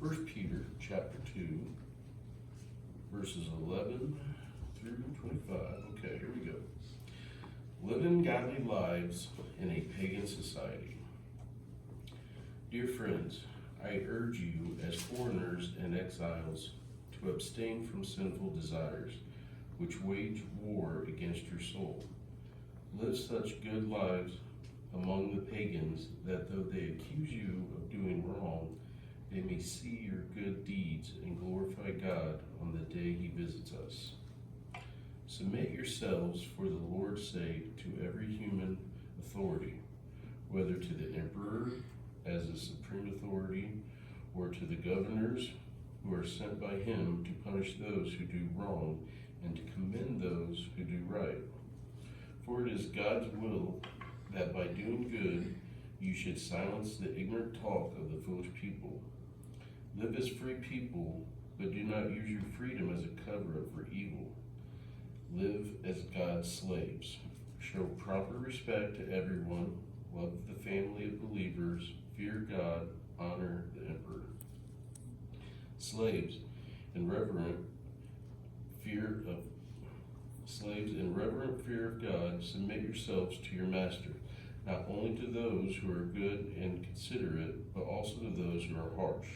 1Peter chapter 2, verses 11 through 25. Okay, here we go. Living godly lives in a pagan society. Dear friends, I urge you as foreigners and exiles to abstain from sinful desires, which wage war against your soul. Live such good lives among the pagans that though they accuse you of doing wrong, they may see your good deeds and glorify God on the day he visits us. Submit yourselves for the Lord's sake to every human authority, whether to the emperor as the supreme authority, or to the governors who are sent by him to punish those who do wrong and to commend those who do right. For it is God's will that by doing good you should silence the ignorant talk of the foolish people. Live as free people, but do not use your freedom as a cover-up for evil. Live as God's slaves. Show proper respect to everyone. Love the family of believers. Fear God. Honor the emperor. Slaves, in reverent fear of God, submit yourselves to your master, not only to those who are good and considerate, but also to those who are harsh.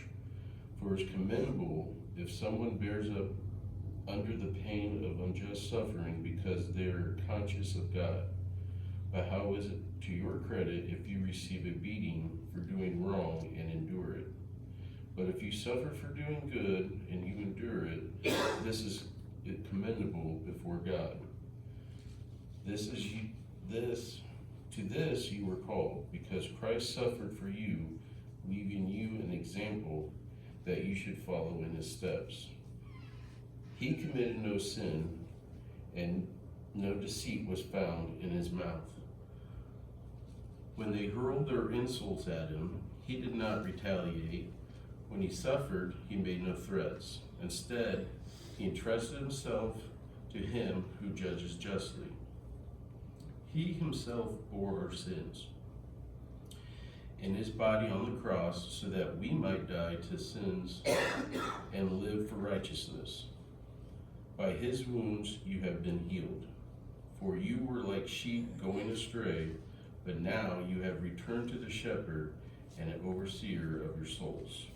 For it is commendable if someone bears up under the pain of unjust suffering because they are conscious of God. But how is it to your credit if you receive a beating for doing wrong and endure it? But if you suffer for doing good and you endure it, this is commendable before God. To this you were called, because Christ suffered for you, leaving you an example that you should follow in his steps. He committed no sin, and no deceit was found in his mouth. When they hurled their insults at him, he did not retaliate. When he suffered, he made no threats. Instead, he entrusted himself to him who judges justly. He himself bore our sins in his body on the cross so that we might die to sins and live for righteousness. By his wounds you have been healed. For you were like sheep going astray, but now you have returned to the shepherd and an overseer of your souls.